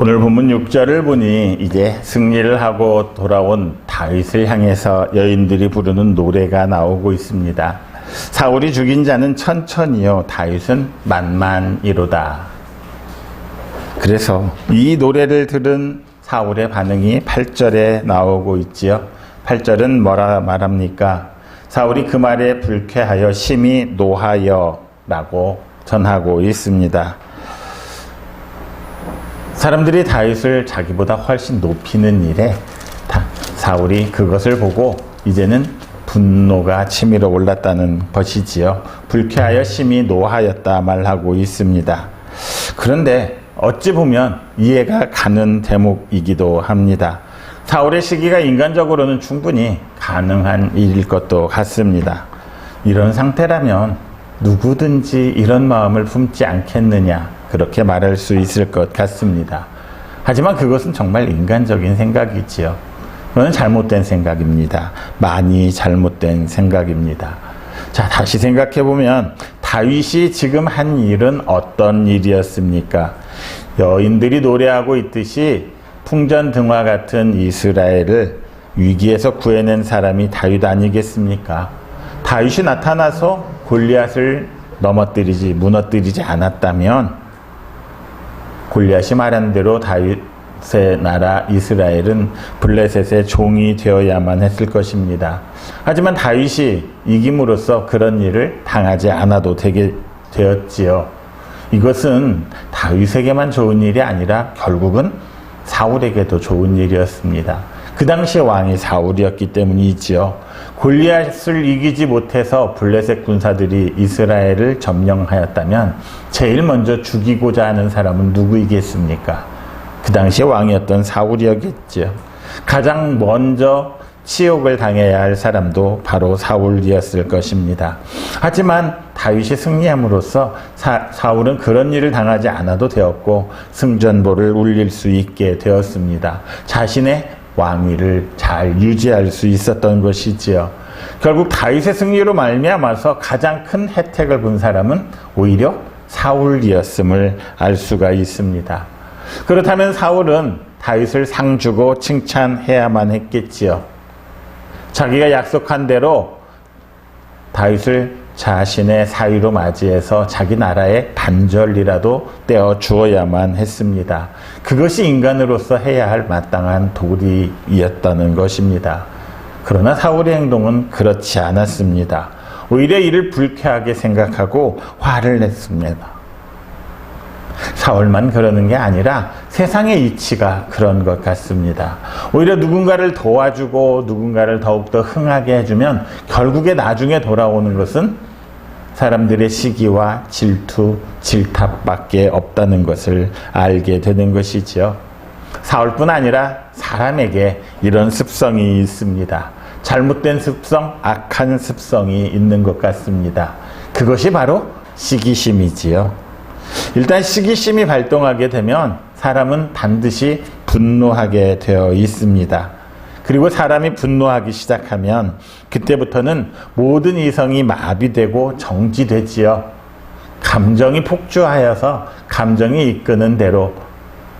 오늘 본문 6절을 보니 이제 승리를 하고 돌아온 다윗을 향해서 여인들이 부르는 노래가 나오고 있습니다. 사울이 죽인 자는 천천히요, 다윗은 만만이로다. 그래서 이 노래를 들은 사울의 반응이 8절에 나오고 있지요. 8절은 뭐라 말합니까? 사울이 그 말에 불쾌하여 심히 노하여 라고 전하고 있습니다. 사람들이 다윗을 자기보다 훨씬 높이는 일에 사울이 그것을 보고 이제는 분노가 치밀어 올랐다는 것이지요. 불쾌하여 심히 노하였다 말하고 있습니다. 그런데 어찌 보면 이해가 가는 대목이기도 합니다. 사울의 시기가 인간적으로는 충분히 가능한 일일 것도 같습니다. 이런 상태라면 누구든지 이런 마음을 품지 않겠느냐, 그렇게 말할 수 있을 것 같습니다. 하지만 그것은 정말 인간적인 생각이지요. 그건 잘못된 생각입니다. 많이 잘못된 생각입니다. 자, 다시 생각해보면 다윗이 지금 한 일은 어떤 일이었습니까? 여인들이 노래하고 있듯이 풍전등화 같은 이스라엘을 위기에서 구해낸 사람이 다윗 아니겠습니까? 다윗이 나타나서 골리앗을 무너뜨리지 않았다면 골리앗이 말한 대로 다윗의 나라 이스라엘은 블레셋의 종이 되어야만 했을 것입니다. 하지만 다윗이 이김으로써 그런 일을 당하지 않아도 되게 되었지요. 이것은 다윗에게만 좋은 일이 아니라 결국은 사울에게도 좋은 일이었습니다. 그 당시 왕이 사울이었기 때문이지요. 골리앗을 이기지 못해서 블레셋 군사들이 이스라엘을 점령하였다면 제일 먼저 죽이고자 하는 사람은 누구이겠습니까? 그 당시 왕이었던 사울이었겠죠. 가장 먼저 치욕을 당해야 할 사람도 바로 사울이었을 것입니다. 하지만 다윗이 승리함으로써 사울은 그런 일을 당하지 않아도 되었고 승전보를 울릴 수 있게 되었습니다. 자신의 왕위를 잘 유지할 수 있었던 것이지요. 결국 다윗의 승리로 말미암아서 가장 큰 혜택을 본 사람은 오히려 사울이었음을 알 수가 있습니다. 그렇다면 사울은 다윗을 상 주고 칭찬해야만 했겠지요. 자기가 약속한 대로 다윗을 자신의 사위로 맞이해서 자기 나라의 반절이라도 떼어 주어야만 했습니다. 그것이 인간으로서 해야 할 마땅한 도리였다는 것입니다. 그러나 사울의 행동은 그렇지 않았습니다. 오히려 이를 불쾌하게 생각하고 화를 냈습니다. 사울만 그러는 게 아니라 세상의 이치가 그런 것 같습니다. 오히려 누군가를 도와주고 누군가를 더욱더 흥하게 해주면 결국에 나중에 돌아오는 것은 사람들의 시기와 질투, 질타밖에 없다는 것을 알게 되는 것이지요. 사울뿐 아니라 사람에게 이런 습성이 있습니다. 잘못된 습성, 악한 습성이 있는 것 같습니다. 그것이 바로 시기심이지요. 일단 시기심이 발동하게 되면 사람은 반드시 분노하게 되어 있습니다. 그리고 사람이 분노하기 시작하면 그때부터는 모든 이성이 마비되고 정지되지요. 감정이 폭주하여서 감정이 이끄는 대로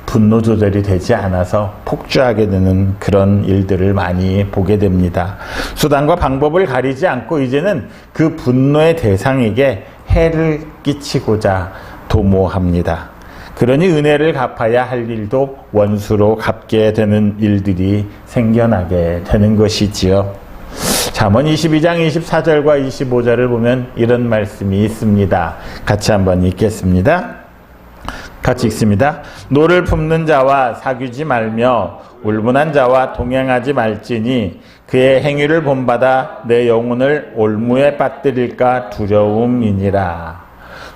분노 조절이 되지 않아서 폭주하게 되는 그런 일들을 많이 보게 됩니다. 수단과 방법을 가리지 않고 이제는 그 분노의 대상에게 해를 끼치고자 도모합니다. 그러니 은혜를 갚아야 할 일도 원수로 갚게 되는 일들이 생겨나게 되는 것이지요. 잠언 22장 24절과 25절을 보면 이런 말씀이 있습니다. 같이 한번 읽겠습니다. 같이 읽습니다. 노를 품는 자와 사귀지 말며 울분한 자와 동행하지 말지니 그의 행위를 본받아 내 영혼을 올무에 빠뜨릴까 두려움이니라.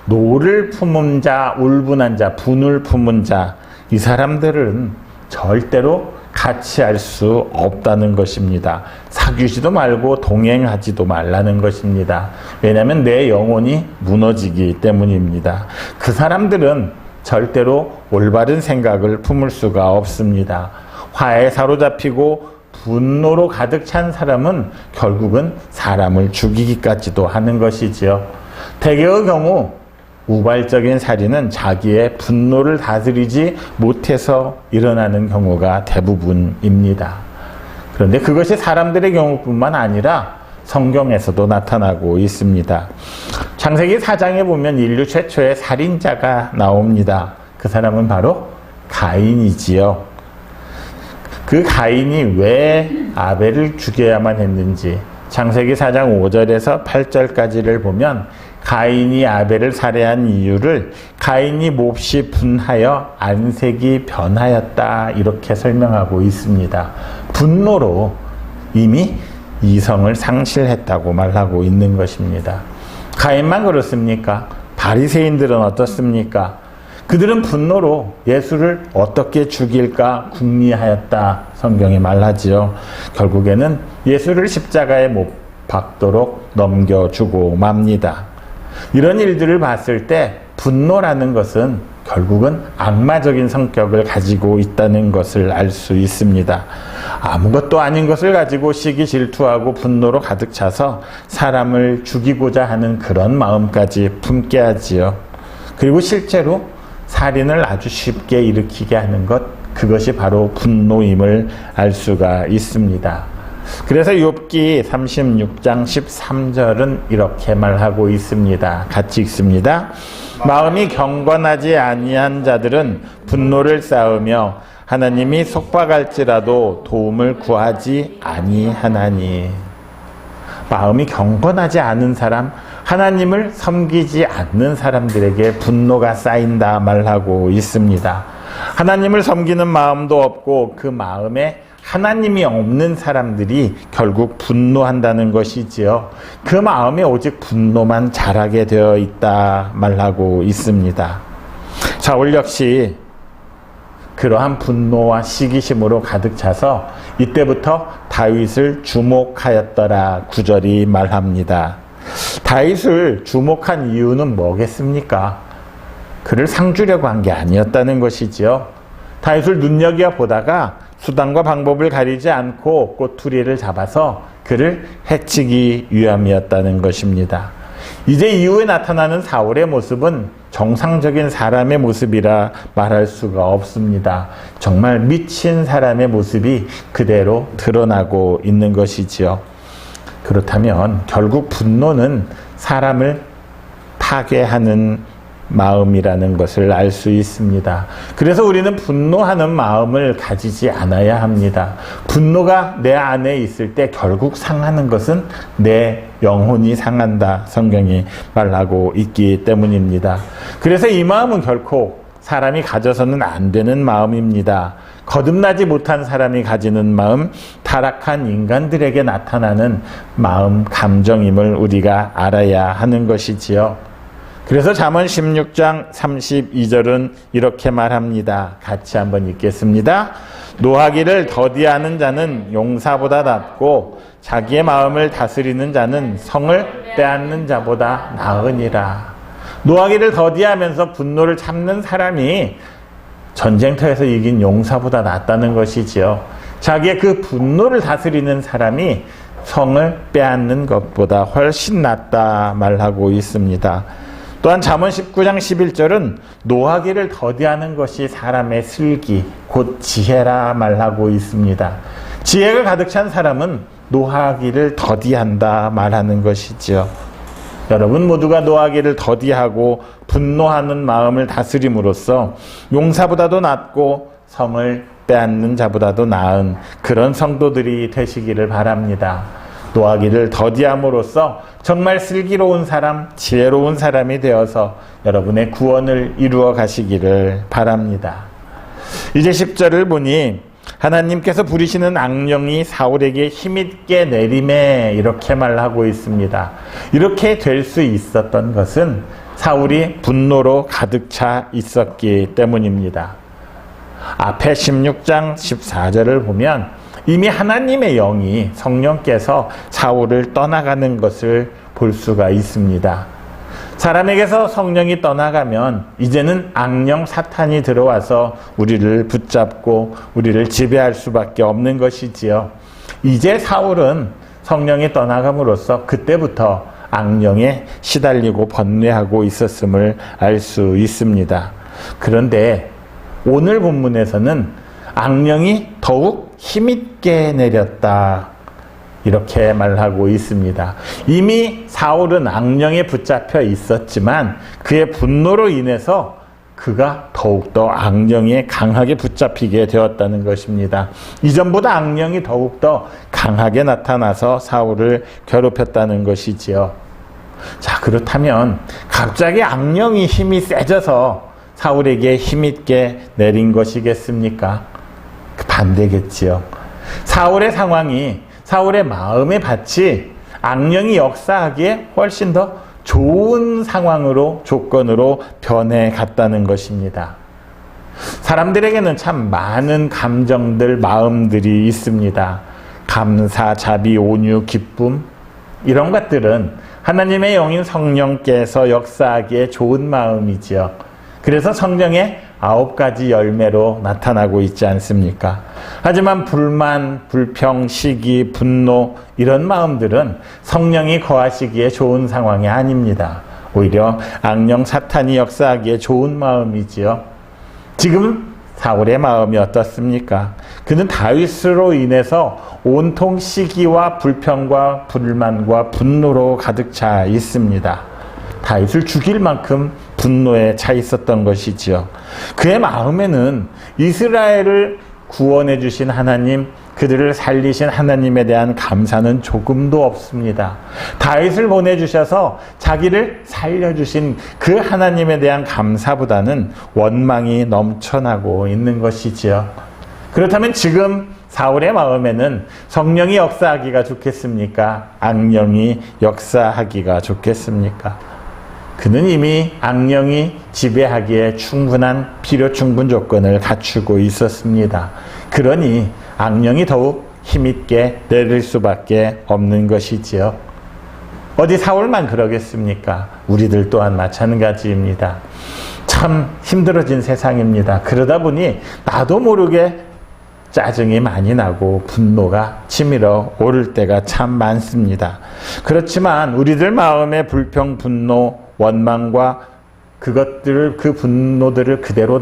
노를 품은 자, 울분한 자, 분을 품은 자, 이 사람들은 절대로 같이 할 수 없다는 것입니다. 사귀지도 말고 동행하지도 말라는 것입니다. 왜냐하면 내 영혼이 무너지기 때문입니다. 그 사람들은 절대로 올바른 생각을 품을 수가 없습니다. 화에 사로잡히고 분노로 가득 찬 사람은 결국은 사람을 죽이기까지도 하는 것이지요. 대개의 경우 우발적인 살인은 자기의 분노를 다스리지 못해서 일어나는 경우가 대부분입니다. 그런데 그것이 사람들의 경우뿐만 아니라 성경에서도 나타나고 있습니다. 창세기 4장에 보면 인류 최초의 살인자가 나옵니다. 그 사람은 바로 가인이지요. 그 가인이 왜 아벨을 죽여야만 했는지 창세기 4장 5절에서 8절까지를 보면 가인이 아벨을 살해한 이유를 가인이 몹시 분하여 안색이 변하였다 이렇게 설명하고 있습니다. 분노로 이미 이성을 상실했다고 말하고 있는 것입니다. 가인만 그렇습니까? 바리새인들은 어떻습니까? 그들은 분노로 예수를 어떻게 죽일까 궁리하였다 성경이 말하지요. 결국에는 예수를 십자가에 못 박도록 넘겨주고 맙니다. 이런 일들을 봤을 때 분노라는 것은 결국은 악마적인 성격을 가지고 있다는 것을 알 수 있습니다. 아무것도 아닌 것을 가지고 시기 질투하고 분노로 가득 차서 사람을 죽이고자 하는 그런 마음까지 품게 하지요. 그리고 실제로 살인을 아주 쉽게 일으키게 하는 것, 그것이 바로 분노임을 알 수가 있습니다. 그래서 욥기 36장 13절은 이렇게 말하고 있습니다. 같이 읽습니다. 마음이 경건하지 아니한 자들은 분노를 쌓으며 하나님이 속박할지라도 도움을 구하지 아니하나니. 마음이 경건하지 않은 사람, 하나님을 섬기지 않는 사람들에게 분노가 쌓인다 말하고 있습니다. 하나님을 섬기는 마음도 없고 그 마음에 하나님이 없는 사람들이 결국 분노한다는 것이지요. 그 마음에 오직 분노만 자라게 되어 있다 말하고 있습니다. 사울 역시 그러한 분노와 시기심으로 가득 차서 이때부터 다윗을 주목하였더라 9절이 말합니다. 다윗을 주목한 이유는 뭐겠습니까? 그를 상주려고 한 게 아니었다는 것이지요. 다윗을 눈여겨보다가 수단과 방법을 가리지 않고 꼬투리를 잡아서 그를 해치기 위함이었다는 것입니다. 이제 이후에 나타나는 사울의 모습은 정상적인 사람의 모습이라 말할 수가 없습니다. 정말 미친 사람의 모습이 그대로 드러나고 있는 것이지요. 그렇다면 결국 분노는 사람을 파괴하는 마음이라는 것을 알 수 있습니다. 그래서 우리는 분노하는 마음을 가지지 않아야 합니다. 분노가 내 안에 있을 때 결국 상하는 것은 내 영혼이 상한다. 성경이 말하고 있기 때문입니다. 그래서 이 마음은 결코 사람이 가져서는 안 되는 마음입니다. 거듭나지 못한 사람이 가지는 마음, 타락한 인간들에게 나타나는 마음, 감정임을 우리가 알아야 하는 것이지요. 그래서 잠언 16장 32절은 이렇게 말합니다. 같이 한번 읽겠습니다. 노하기를 더디하는 자는 용사보다 낫고 자기의 마음을 다스리는 자는 성을 빼앗는 자보다 나으니라. 노하기를 더디하면서 분노를 참는 사람이 전쟁터에서 이긴 용사보다 낫다는 것이지요. 자기의 그 분노를 다스리는 사람이 성을 빼앗는 것보다 훨씬 낫다 말하고 있습니다. 또한 잠언 19장 11절은 노하기를 더디하는 것이 사람의 슬기, 곧 지혜라 말하고 있습니다. 지혜가 가득 찬 사람은 노하기를 더디한다 말하는 것이지요. 여러분 모두가 노하기를 더디하고 분노하는 마음을 다스림으로써 용사보다도 낫고 성을 빼앗는 자보다도 나은 그런 성도들이 되시기를 바랍니다. 노하기를 더디함으로써 정말 슬기로운 사람, 지혜로운 사람이 되어서 여러분의 구원을 이루어 가시기를 바랍니다. 이제 10절을 보니 하나님께서 부리시는 악령이 사울에게 힘있게 내림에 이렇게 말하고 있습니다. 이렇게 될 수 있었던 것은 사울이 분노로 가득 차 있었기 때문입니다. 앞에 16장 14절을 보면 이미 하나님의 영이 성령께서 사울을 떠나가는 것을 볼 수가 있습니다. 사람에게서 성령이 떠나가면 이제는 악령 사탄이 들어와서 우리를 붙잡고 우리를 지배할 수밖에 없는 것이지요. 이제 사울은 성령이 떠나감으로써 그때부터 악령에 시달리고 번뇌하고 있었음을 알 수 있습니다. 그런데 오늘 본문에서는 악령이 더욱 힘있게 내렸다, 이렇게 말하고 있습니다. 이미 사울은 악령에 붙잡혀 있었지만 그의 분노로 인해서 그가 더욱더 악령에 강하게 붙잡히게 되었다는 것입니다. 이전보다 악령이 더욱더 강하게 나타나서 사울을 괴롭혔다는 것이지요. 자, 그렇다면 갑자기 악령이 힘이 세져서 사울에게 힘있게 내린 것이겠습니까? 반대겠지요. 사울의 상황이 사울의 마음의 밭이 악령이 역사하기에 훨씬 더 좋은 상황으로, 조건으로 변해갔다는 것입니다. 사람들에게는 참 많은 감정들, 마음들이 있습니다. 감사, 자비, 온유, 기쁨, 이런 것들은 하나님의 영인 성령께서 역사하기에 좋은 마음이지요. 그래서 성령의 9가지 열매로 나타나고 있지 않습니까? 하지만 불만, 불평, 시기, 분노, 이런 마음들은 성령이 거하시기에 좋은 상황이 아닙니다. 오히려 악령 사탄이 역사하기에 좋은 마음이지요. 지금 사울의 마음이 어떻습니까? 그는 다윗으로 인해서 온통 시기와 불평과 불만과 분노로 가득 차 있습니다. 다윗을 죽일 만큼 분노에 차 있었던 것이지요. 그의 마음에는 이스라엘을 구원해 주신 하나님, 그들을 살리신 하나님에 대한 감사는 조금도 없습니다. 다윗을 보내주셔서 자기를 살려주신 그 하나님에 대한 감사보다는 원망이 넘쳐나고 있는 것이지요. 그렇다면 지금 사울의 마음에는 성령이 역사하기가 좋겠습니까? 악령이 역사하기가 좋겠습니까? 그는 이미 악령이 지배하기에 충분한 필요 충분 조건을 갖추고 있었습니다. 그러니 악령이 더욱 힘있게 내릴 수밖에 없는 것이지요. 어디 사울만 그러겠습니까? 우리들 또한 마찬가지입니다. 참 힘들어진 세상입니다. 그러다 보니 나도 모르게 짜증이 많이 나고 분노가 치밀어 오를 때가 참 많습니다. 그렇지만 우리들 마음의 불평, 분노, 원망과 그것들을, 그 분노들을 그대로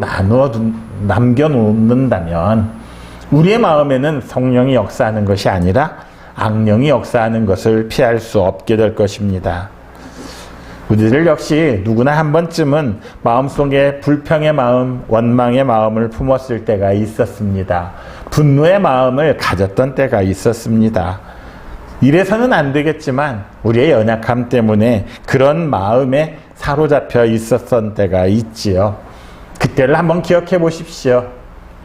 남겨놓는다면 우리의 마음에는 성령이 역사하는 것이 아니라 악령이 역사하는 것을 피할 수 없게 될 것입니다. 우리들 역시 누구나 한 번쯤은 마음속에 불평의 마음, 원망의 마음을 품었을 때가 있었습니다. 분노의 마음을 가졌던 때가 있었습니다. 이래서는 안 되겠지만 우리의 연약함 때문에 그런 마음에 사로잡혀 있었던 때가 있지요. 그때를 한번 기억해 보십시오.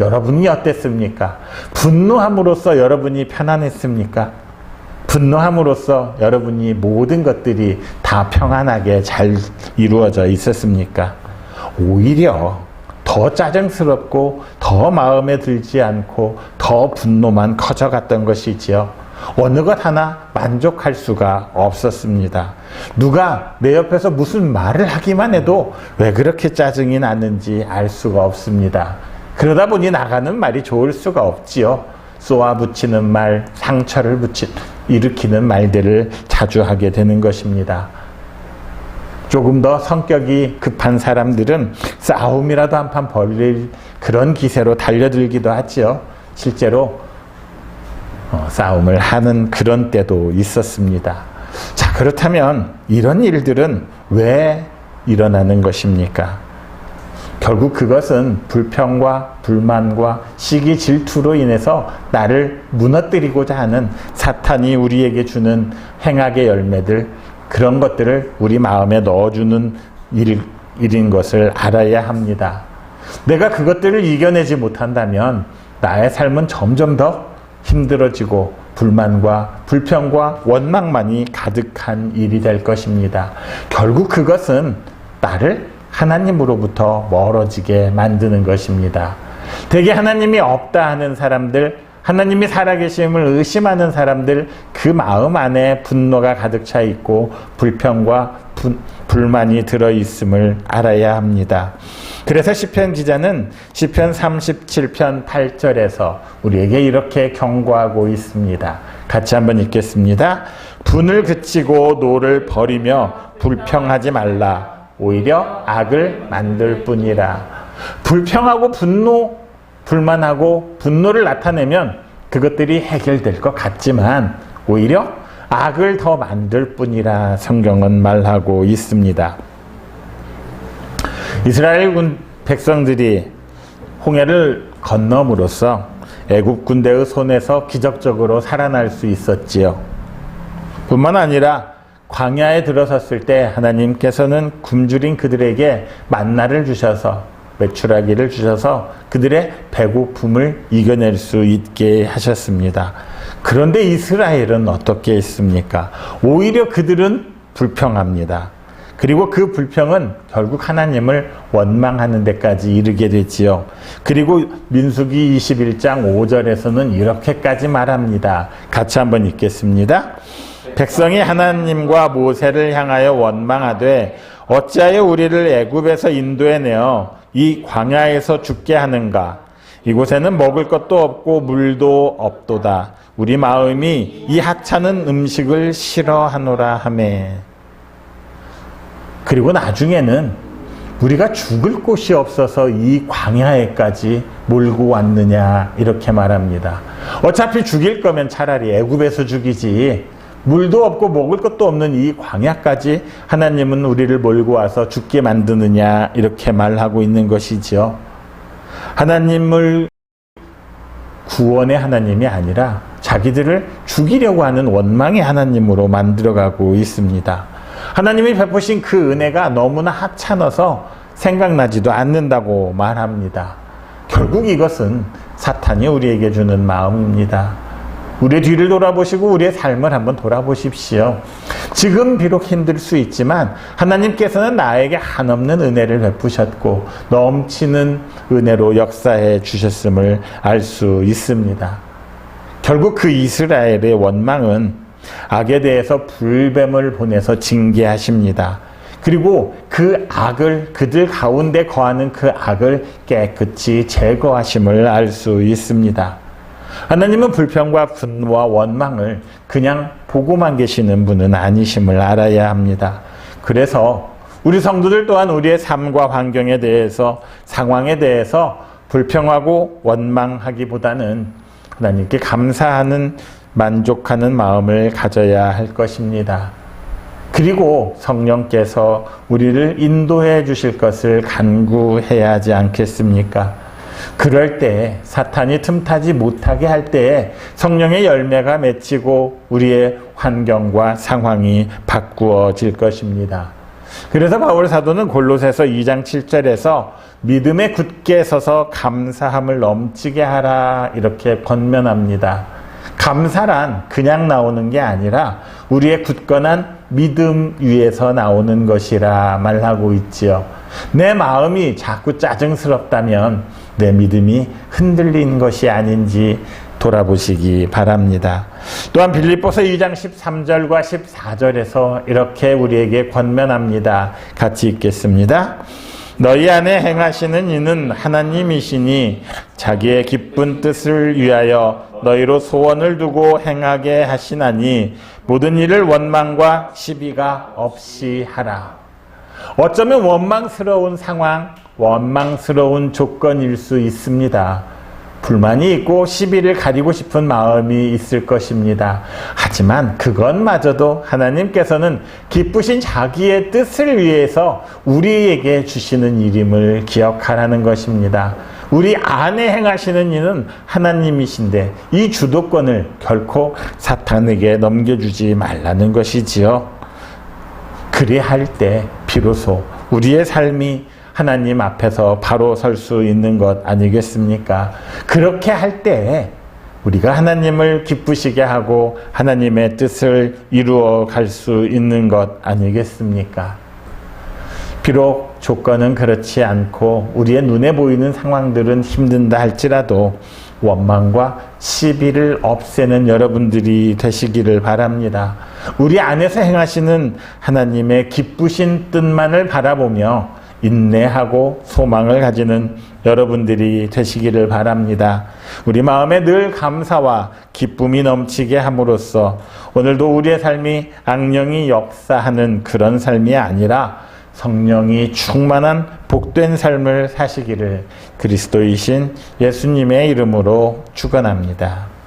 여러분이 어땠습니까? 분노함으로써 여러분이 편안했습니까? 분노함으로써 여러분이 모든 것들이 다 평안하게 잘 이루어져 있었습니까? 오히려 더 짜증스럽고 더 마음에 들지 않고 더 분노만 커져갔던 것이지요. 어느 것 하나 만족할 수가 없었습니다. 누가 내 옆에서 무슨 말을 하기만 해도 왜 그렇게 짜증이 나는지 알 수가 없습니다. 그러다 보니 나가는 말이 좋을 수가 없지요. 쏘아붙이는 말, 상처를 일으키는 말들을 자주 하게 되는 것입니다. 조금 더 성격이 급한 사람들은 싸움이라도 한판 벌일 그런 기세로 달려들기도 하지요. 실제로 싸움을 하는 그런 때도 있었습니다. 자, 그렇다면 이런 일들은 왜 일어나는 것입니까? 결국 그것은 불평과 불만과 시기 질투로 인해서 나를 무너뜨리고자 하는 사탄이 우리에게 주는 행악의 열매들, 그런 것들을 우리 마음에 넣어주는 일인 것을 알아야 합니다. 내가 그것들을 이겨내지 못한다면 나의 삶은 점점 더 힘들어지고 불만과 불평과 원망만이 가득한 일이 될 것입니다. 결국 그것은 나를 하나님으로부터 멀어지게 만드는 것입니다. 대개 하나님이 없다 하는 사람들, 하나님이 살아계심을 의심하는 사람들, 그 마음 안에 분노가 가득 차 있고 불평과 불만이 들어있음을 알아야 합니다. 그래서 시편 기자는 시편 37편 8절에서 우리에게 이렇게 경고하고 있습니다. 같이 한번 읽겠습니다. 분을 그치고 노를 버리며 불평하지 말라. 오히려 악을 만들 뿐이라. 불평하고 분노, 불만하고 분노를 나타내면 그것들이 해결될 것 같지만 오히려 악을 더 만들 뿐이라 성경은 말하고 있습니다. 이스라엘 백성들이 홍해를 건너므로써 애굽 군대의 손에서 기적적으로 살아날 수 있었지요. 뿐만 아니라 광야에 들어섰을 때 하나님께서는 굶주린 그들에게 만나를 주셔서 메추라기를 주셔서 그들의 배고픔을 이겨낼 수 있게 하셨습니다. 그런데 이스라엘은 어떻게 했습니까? 오히려 그들은 불평합니다. 그리고 그 불평은 결국 하나님을 원망하는 데까지 이르게 되지요. 그리고 민수기 21장 5절에서는 이렇게까지 말합니다. 같이 한번 읽겠습니다. 백성이 하나님과 모세를 향하여 원망하되 어찌하여 우리를 애굽에서 인도해내어 이 광야에서 죽게 하는가? 이곳에는 먹을 것도 없고 물도 없도다. 우리 마음이 이 하찮은 음식을 싫어하노라 하매. 그리고 나중에는 우리가 죽을 곳이 없어서 이 광야에까지 몰고 왔느냐 이렇게 말합니다. 어차피 죽일 거면 차라리 애굽에서 죽이지, 물도 없고 먹을 것도 없는 이 광야까지 하나님은 우리를 몰고 와서 죽게 만드느냐 이렇게 말하고 있는 것이지요. 하나님을 구원의 하나님이 아니라 자기들을 죽이려고 하는 원망의 하나님으로 만들어가고 있습니다. 하나님이 베푸신 그 은혜가 너무나 하찮아서 생각나지도 않는다고 말합니다. 결국 이것은 사탄이 우리에게 주는 마음입니다. 우리의 뒤를 돌아보시고 우리의 삶을 한번 돌아보십시오. 지금 비록 힘들 수 있지만 하나님께서는 나에게 한없는 은혜를 베푸셨고 넘치는 은혜로 역사해 주셨음을 알 수 있습니다. 결국 그 이스라엘의 원망은 악에 대해서 불뱀을 보내서 징계하십니다. 그리고 그 악을, 그들 가운데 거하는 그 악을 깨끗이 제거하심을 알 수 있습니다. 하나님은 불평과 분노와 원망을 그냥 보고만 계시는 분은 아니심을 알아야 합니다. 그래서 우리 성도들 또한 우리의 삶과 환경에 대해서, 상황에 대해서 불평하고 원망하기보다는 하나님께 감사하는, 만족하는 마음을 가져야 할 것입니다. 그리고 성령께서 우리를 인도해 주실 것을 간구해야 하지 않겠습니까? 그럴 때 사탄이 틈타지 못하게 할 때에 성령의 열매가 맺히고 우리의 환경과 상황이 바꾸어질 것입니다. 그래서 바울 사도는 골로새서 2장 7절에서 믿음에 굳게 서서 감사함을 넘치게 하라 이렇게 권면합니다. 감사란 그냥 나오는 게 아니라 우리의 굳건한 믿음 위에서 나오는 것이라 말하고 있지요. 내 마음이 자꾸 짜증스럽다면 내 믿음이 흔들린 것이 아닌지 돌아보시기 바랍니다. 또한 빌립보서 2장 13절과 14절에서 이렇게 우리에게 권면합니다. 같이 읽겠습니다. 너희 안에 행하시는 이는 하나님이시니 자기의 기쁜 뜻을 위하여 너희로 소원을 두고 행하게 하시나니 모든 일을 원망과 시비가 없이 하라. 어쩌면 원망스러운 상황, 원망스러운 조건일 수 있습니다. 불만이 있고 시비를 가리고 싶은 마음이 있을 것입니다. 하지만 그것마저도 하나님께서는 기쁘신 자기의 뜻을 위해서 우리에게 주시는 일임을 기억하라는 것입니다. 우리 안에 행하시는 이는 하나님이신데 이 주도권을 결코 사탄에게 넘겨주지 말라는 것이지요. 그래야 할 때 비로소 우리의 삶이 하나님 앞에서 바로 설 수 있는 것 아니겠습니까? 그렇게 할 때 우리가 하나님을 기쁘시게 하고 하나님의 뜻을 이루어 갈 수 있는 것 아니겠습니까? 비록 조건은 그렇지 않고 우리의 눈에 보이는 상황들은 힘든다 할지라도 원망과 시비를 없애는 여러분들이 되시기를 바랍니다. 우리 안에서 행하시는 하나님의 기쁘신 뜻만을 바라보며 인내하고 소망을 가지는 여러분들이 되시기를 바랍니다. 우리 마음에 늘 감사와 기쁨이 넘치게 함으로써 오늘도 우리의 삶이 악령이 역사하는 그런 삶이 아니라 성령이 충만한 복된 삶을 사시기를 그리스도이신 예수님의 이름으로 축원합니다.